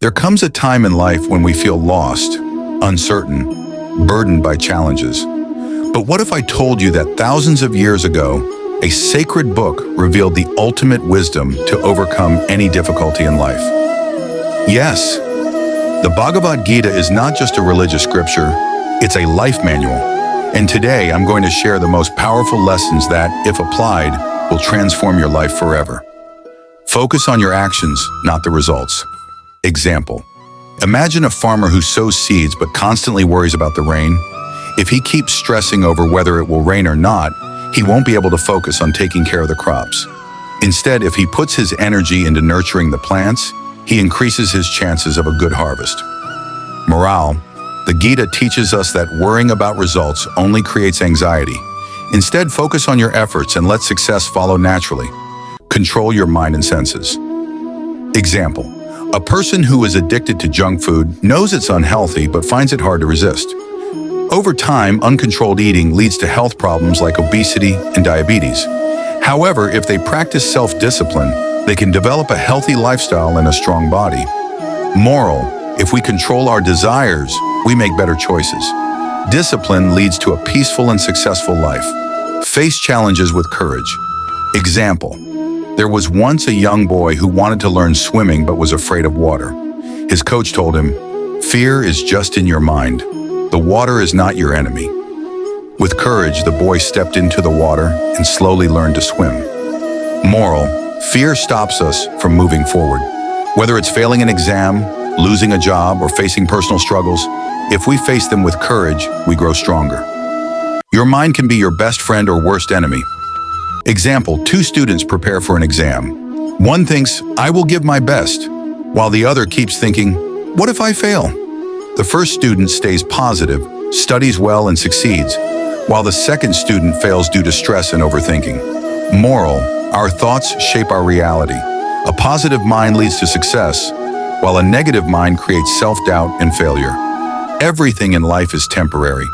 There comes a time in life when we feel lost, uncertain, burdened by challenges. But what if I told you that thousands of years ago, a sacred book revealed the ultimate wisdom to overcome any difficulty in life? Yes, the Bhagavad Gita is not just a religious scripture, it's a life manual. And today I'm going to share the most powerful lessons that, if applied, will transform your life forever. Focus on your actions, not the results. Example: imagine a farmer who sows seeds but constantly worries about the rain. If he keeps stressing over whether it will rain or not, he won't be able to focus on taking care of the crops. Instead, if he puts his energy into nurturing the plants, he increases his chances of a good harvest. Morale: the Gita teaches us that worrying about results only creates anxiety. Instead, focus on your efforts and let success follow naturally. Control your mind and senses. Example: a person who is addicted to junk food knows it's unhealthy but finds it hard to resist. Over time, uncontrolled eating leads to health problems like obesity and diabetes. However, if they practice self-discipline, they can develop a healthy lifestyle and a strong body. Moral: if we control our desires, we make better choices. Discipline leads to a peaceful and successful life. Face challenges with courage. Example: there was once a young boy who wanted to learn swimming but was afraid of water. His coach told him, "Fear is just in your mind. The water is not your enemy." With courage, the boy stepped into the water and slowly learned to swim. Moral: fear stops us from moving forward. Whether it's failing an exam, losing a job, or facing personal struggles, if we face them with courage, we grow stronger. Your mind can be your best friend or worst enemy. Example: two students prepare for an exam. One thinks, "I will give my best," while the other keeps thinking, "What if I fail?" The first student stays positive, studies well, and succeeds, while the second student fails due to stress and overthinking. Moral: our thoughts shape our reality. A positive mind leads to success, while a negative mind creates self-doubt and failure. Everything in life is temporary.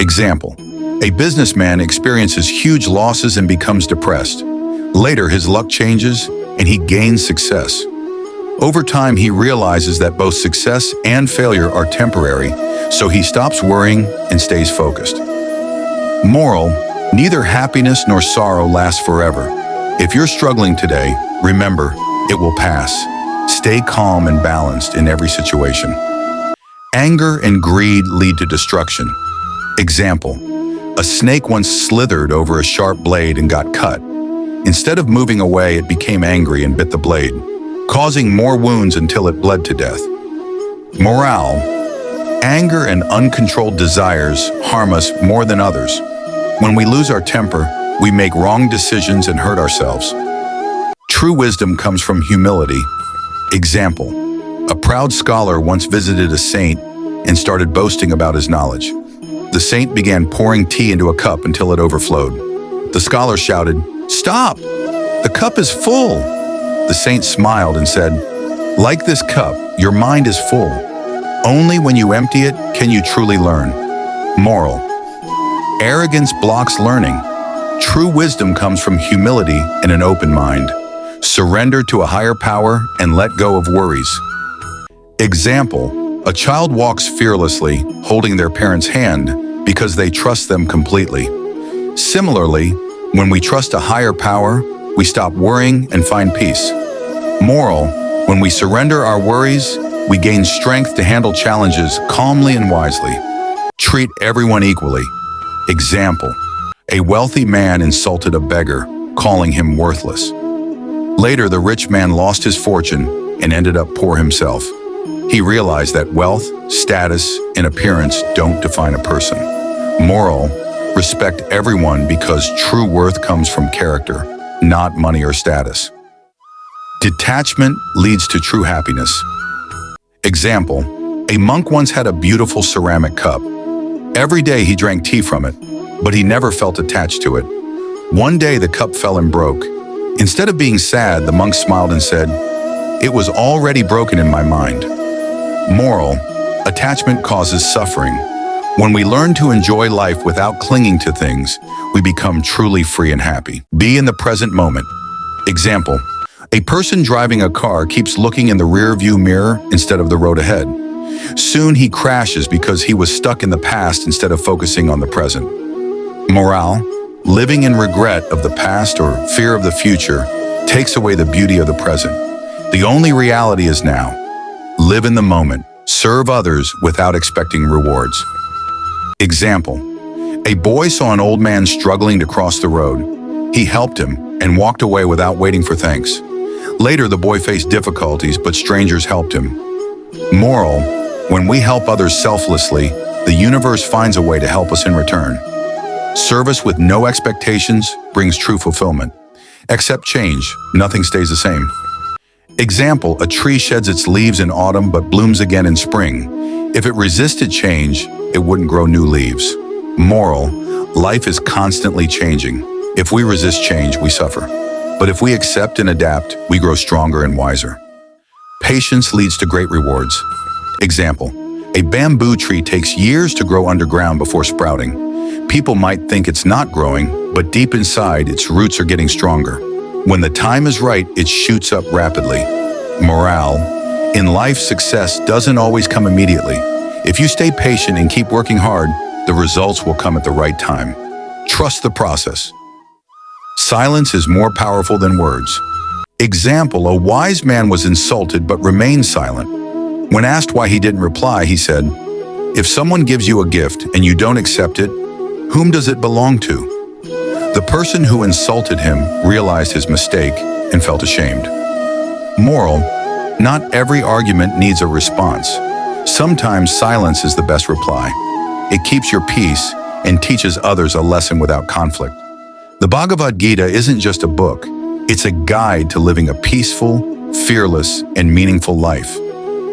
Example: a businessman experiences huge losses and becomes depressed. Later, his luck changes and he gains success. Over time, he realizes that both success and failure are temporary, so he stops worrying and stays focused. Moral: neither happiness nor sorrow lasts forever. If you're struggling today, remember, it will pass. Stay calm and balanced in every situation. Anger and greed lead to destruction. Example: a snake once slithered over a sharp blade and got cut. Instead of moving away, it became angry and bit the blade, causing more wounds until it bled to death. Morale: anger and uncontrolled desires harm us more than others. When we lose our temper, we make wrong decisions and hurt ourselves. True wisdom comes from humility. Example: a proud scholar once visited a saint and started boasting about his knowledge. The saint began pouring tea into a cup until it overflowed. The scholar shouted, "Stop! The cup is full!" The saint smiled and said, "Like this cup, your mind is full. Only when you empty it can you truly learn." Moral: arrogance blocks learning. True wisdom comes from humility and an open mind. Surrender to a higher power and let go of worries. Example: a child walks fearlessly, holding their parent's hand because they trust them completely. Similarly, when we trust a higher power, we stop worrying and find peace. Moral: when we surrender our worries, we gain strength to handle challenges calmly and wisely. Treat everyone equally. Example: a wealthy man insulted a beggar, calling him worthless. Later, the rich man lost his fortune and ended up poor himself. He realized that wealth, status, and appearance don't define a person. Moral: respect everyone because true worth comes from character, not money or status. Detachment leads to true happiness. Example: a monk once had a beautiful ceramic cup. Every day he drank tea from it, but he never felt attached to it. One day the cup fell and broke. Instead of being sad, the monk smiled and said, "It was already broken in my mind." Moral: attachment causes suffering. When we learn to enjoy life without clinging to things, we become truly free and happy. Be in the present moment. Example: A person driving a car keeps looking in the rear-view mirror instead of the road ahead. Soon he crashes because he was stuck in the past instead of focusing on the present. Morale: living in regret of the past or fear of the future takes away the beauty of the present. The only reality is now. Live in the moment. Serve others without expecting rewards. Example: a boy saw an old man struggling to cross the road. He helped him and walked away without waiting for thanks. Later, the boy faced difficulties, but strangers helped him. Moral: when we help others selflessly, the universe finds a way to help us in return. Service with no expectations brings true fulfillment. Accept change. Nothing stays the same. Example: a tree sheds its leaves in autumn but blooms again in spring. If it resisted change, it wouldn't grow new leaves. Moral: life is constantly changing. If we resist change, we suffer. But if we accept and adapt, we grow stronger and wiser. Patience leads to great rewards. Example: a bamboo tree takes years to grow underground before sprouting. People might think it's not growing, but deep inside, its roots are getting stronger. When the time is right, it shoots up rapidly. Morale: in life, success doesn't always come immediately. If you stay patient and keep working hard, the results will come at the right time. Trust the process. Silence is more powerful than words. Example: a wise man was insulted but remained silent. When asked why he didn't reply, he said, "If someone gives you a gift and you don't accept it, whom does it belong to?" The person who insulted him realized his mistake and felt ashamed. Moral: not every argument needs a response. Sometimes silence is the best reply. It keeps your peace and teaches others a lesson without conflict. The Bhagavad Gita isn't just a book. It's a guide to living a peaceful, fearless, and meaningful life.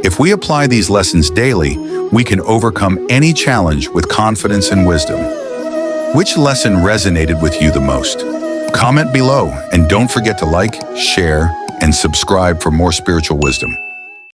If we apply these lessons daily, we can overcome any challenge with confidence and wisdom. Which lesson resonated with you the most? Comment below and don't forget to like, share, and subscribe for more spiritual wisdom.